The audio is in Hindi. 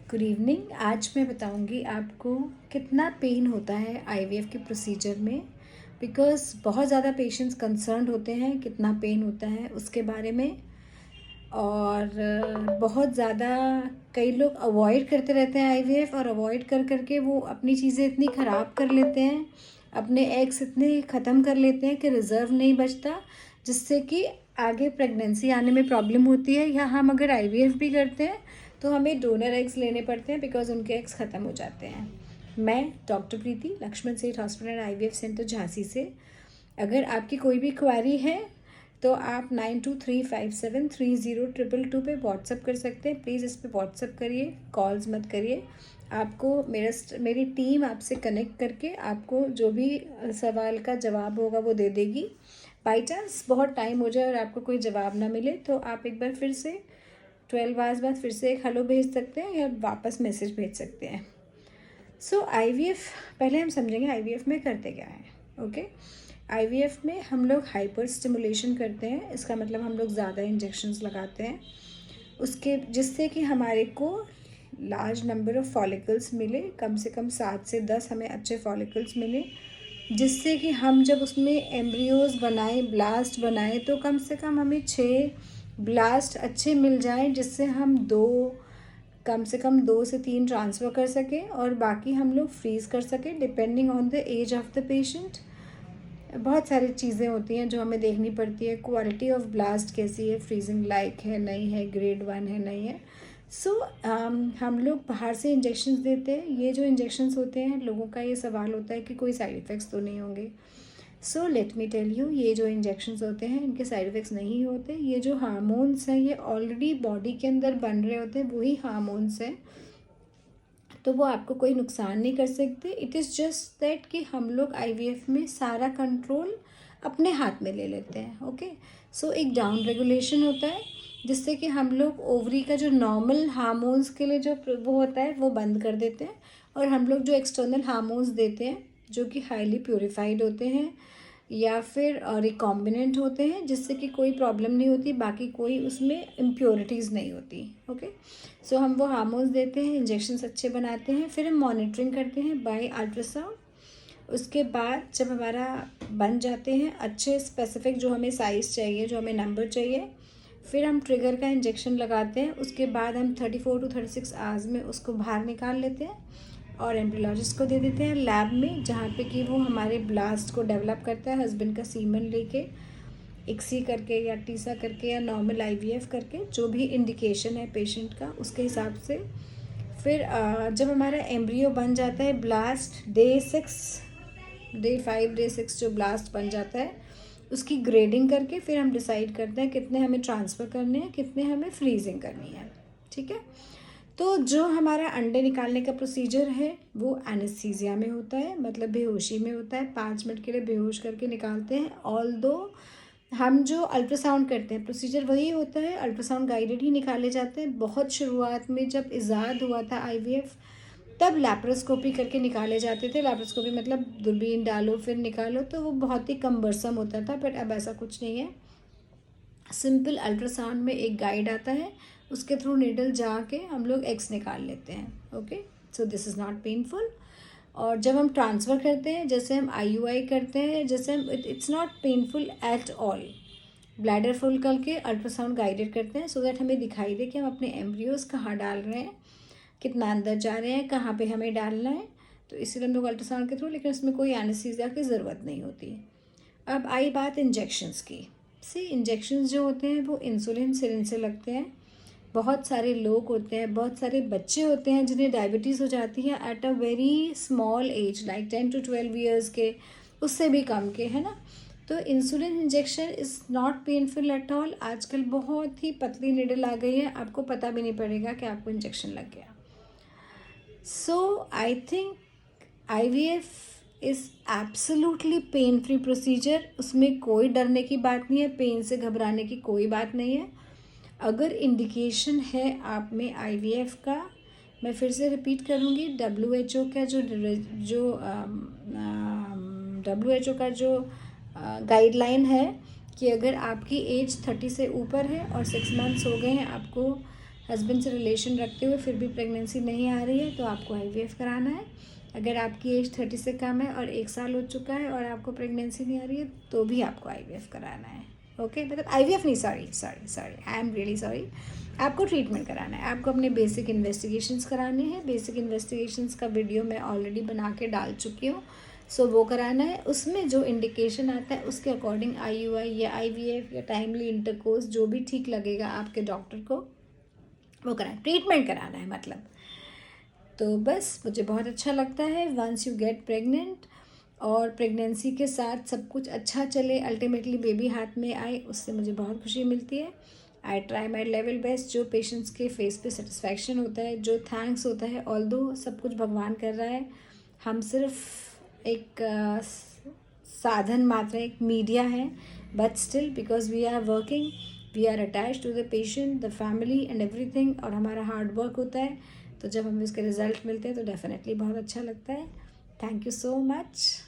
Good evening. आज मैं बताऊंगी आपको कितना पेन होता है आईवीएफ के प्रोसीजर में। बिकॉज़ बहुत ज़्यादा पेशेंट्स कंसर्न्ड होते हैं कितना पेन होता है उसके बारे में। और बहुत ज़्यादा कई लोग अवॉइड करते रहते हैं आईवीएफ, और अवॉइड कर करके वो अपनी चीज़ें इतनी ख़राब कर लेते हैं, अपने एग्स इतने ख़त्म कर लेते हैं कि रिज़र्व नहीं बचता, जिससे कि आगे प्रेगनेंसी आने में प्रॉब्लम होती है। या हम अगर आईवीएफ भी करते हैं तो हमें डोनर एग्स लेने पड़ते हैं बिकॉज उनके एग्स ख़त्म हो जाते हैं। मैं डॉक्टर प्रीति, लक्ष्मण सेठ hospital and IVF centre Jhansi से। अगर आपकी कोई भी क्वेरी है तो आप 9235730222 पे व्हाट्सअप कर सकते हैं। प्लीज़ इस पर व्हाट्सअप करिए, कॉल्स मत करिए। आपको मेरी टीम आपसे कनेक्ट करके आपको जो भी सवाल का जवाब होगा वो दे देगी। बाई चांस बहुत टाइम हो जाए और आपको कोई जवाब ना मिले तो आप एक बार फिर से 12 आवर्स बाद फिर से एक हेलो भेज सकते हैं या वापस मैसेज भेज सकते हैं। सो आईवीएफ, पहले हम समझेंगे आईवीएफ में करते क्या है। ओके, आईवीएफ में हम लोग हाइपर स्टिमुलेशन करते हैं। इसका मतलब हम लोग ज़्यादा इंजेक्शंस लगाते हैं उसके, जिससे कि हमारे को लार्ज नंबर ऑफ़ फॉलिकल्स मिले, कम से कम 7 से 10 हमें अच्छे फॉलिकल्स मिले, जिससे कि हम जब उसमें एम्ब्रियोज़ बनाएं, ब्लास्ट बनाएं, तो कम से कम हमें 6 ब्लास्ट अच्छे मिल जाएं, जिससे हम कम से कम 2 से 3 ट्रांसफ़र कर सकें और बाकी हम लोग फ्रीज़ कर सकें depending on the age of the patient. बहुत सारी चीज़ें होती हैं जो हमें देखनी पड़ती है। क्वालिटी ऑफ ब्लास्ट कैसी है, फ्रीजिंग लाइक है नहीं है, ग्रेड 1 है नहीं है। सो हम लोग बाहर से इंजेक्शंस देते हैं। ये जो इंजेक्शंस होते हैं, लोगों का ये सवाल होता है कि कोई साइड इफ़ेक्ट्स तो नहीं होंगे। So let me tell you, ये जो इंजेक्शंस होते हैं इनके साइड इफ़ेक्ट्स नहीं होते। ये जो हार्मोन्स हैं ये ऑलरेडी बॉडी के अंदर बन रहे होते हैं, वही हार्मोन्स हैं, तो वो आपको कोई नुकसान नहीं कर सकते। इट इज़ जस्ट दैट कि हम लोग आईवीएफ में सारा कंट्रोल अपने हाथ में ले लेते हैं। ओके, सो एक डाउन रेगुलेशन होता है जिससे कि हम लोग ओवरी का जो नॉर्मल हार्मोन्स के लिए जो वो होता है वो बंद कर देते हैं, और हम लोग जो एक्सटर्नल हार्मोन्स देते हैं जो कि हाईली प्योरीफाइड होते हैं या फिर रिकॉम्बिनेंट होते हैं, जिससे कि कोई प्रॉब्लम नहीं होती, बाकी कोई उसमें इम्प्योरिटीज़ नहीं होती। ओके, सो हम वो हार्मोन्स देते हैं, इंजेक्शंस अच्छे बनाते हैं, फिर हम मॉनिटरिंग करते हैं बाय अल्ट्रासाउंड। उसके बाद जब हमारा बन जाते हैं अच्छे स्पेसिफिक, जो हमें साइज़ चाहिए, जो हमें नंबर चाहिए, फिर हम ट्रिगर का इंजेक्शन लगाते हैं। उसके बाद हम 34 to 36 आवर्स में उसको बाहर निकाल लेते हैं और एम्ब्रियोलॉजिस्ट को दे देते हैं लैब में, जहाँ पे कि वो हमारे ब्लास्ट को डेवलप करता है हस्बैंड का सीमन लेके, इक्सी करके या टीसा करके या नॉर्मल आईवीएफ करके, जो भी इंडिकेशन है पेशेंट का उसके हिसाब से। फिर जब हमारा एम्ब्रियो बन जाता है, ब्लास्ट डे 5 डे 6 जो ब्लास्ट बन जाता है, उसकी ग्रेडिंग करके फिर हम डिसाइड करते हैं कितने हमें ट्रांसफ़र करने हैं, कितने हमें फ्रीजिंग करनी है। ठीक है, तो जो हमारा अंडे निकालने का प्रोसीजर है वो एनेस्थीसिया में होता है, मतलब बेहोशी में होता है। 5 मिनट के लिए बेहोश करके निकालते हैं। ऑल्दो हम जो अल्ट्रासाउंड करते हैं प्रोसीजर वही होता है, अल्ट्रासाउंड गाइडेड ही निकाले जाते हैं। बहुत शुरुआत में जब इजाद हुआ था आईवीएफ, तब लैप्रोस्कोपी करके निकाले जाते थे। लैप्रोस्कोपी मतलब दूरबीन डालो फिर निकालो, तो वो बहुत ही कम्बरसम होता था, बट अब ऐसा कुछ नहीं है। सिंपल अल्ट्रासाउंड में एक गाइड आता है, उसके थ्रू नीडल जाके हम लोग एग्स निकाल लेते हैं। Okay, so this is not painful. और जब हम ट्रांसफ़र करते हैं, जैसे हम आईयूआई करते हैं, जैसे हम it's not painful at all. Bladder full करके अल्ट्रासाउंड गाइडेड करते हैं सो दैट हमें दिखाई दे कि हम अपने एम्ब्रियोज़ कहाँ डाल रहे हैं, कितना अंदर जा रहे हैं, कहाँ पे हमें डालना है। तो इसीलिए हम लोग अल्ट्रासाउंड के थ्रू, लेकिन उसमें कोई एनेस्थीसिया की ज़रूरत नहीं होती। अब आई बात इंजेक्शंस की। इंजेक्शंस जो होते हैं वो इंसुलिन सिरिंज से लगते हैं। बहुत सारे लोग होते हैं, बहुत सारे बच्चे होते हैं जिन्हें डायबिटीज़ हो जाती है at a very small age, like 10 to 12 years के, उससे भी कम के, है ना। तो insulin injection is not painful at all. आजकल बहुत ही पतली निडल आ गई है, आपको पता भी नहीं पड़ेगा कि आपको इंजेक्शन लग गया। So I think IVF is absolutely pain free procedure. उसमें कोई डरने की बात नहीं है, पेन से घबराने की कोई बात नहीं है। अगर इंडिकेशन है आप में आईवीएफ का, मैं फिर से रिपीट करूँगी, WHO का WHO का जो गाइडलाइन है कि अगर आपकी एज 30 से ऊपर है और 6 मंथ्स हो गए हैं आपको हस्बैंड से रिलेशन रखते हुए फिर भी प्रेगनेंसी नहीं आ रही है तो आपको IVF कराना है। अगर आपकी एज 30 से कम है और 1 साल हो चुका है और आपको प्रेगनेंसी नहीं आ रही है तो भी आपको IVF कराना है। ओके, मतलब IVF नहीं, sorry, I am really sorry. आपको ट्रीटमेंट कराना है, आपको अपने बेसिक इन्वेस्टिगेशंस कराने हैं। बेसिक इन्वेस्टिगेशंस का वीडियो मैं ऑलरेडी बना के डाल चुकी हूँ, सो वो कराना है। उसमें जो इंडिकेशन आता है उसके अकॉर्डिंग IUI या IVF या टाइमली इंटरकोर्स जो भी ठीक लगेगा आपके डॉक्टर को वो कराना, ट्रीटमेंट कराना है मतलब। तो बस मुझे बहुत अच्छा लगता है वंस यू गेट प्रेग्नेंट और प्रेगनेंसी के साथ सब कुछ अच्छा चले, अल्टीमेटली बेबी हाथ में आए, उससे मुझे बहुत खुशी मिलती है। I try my level best. जो पेशेंट्स के फेस पे सेटिस्फैक्शन होता है, जो थैंक्स होता है, ऑल्दो सब कुछ भगवान कर रहा है, हम सिर्फ एक साधन मात्र, एक मीडिया है, but still because we are working, we are attach to the patient, the family and everything, और हमारा हार्ड वर्क होता है। तो जब हमें उसके रिजल्ट मिलते हैं तो डेफिनेटली बहुत अच्छा लगता है। Thank you so much.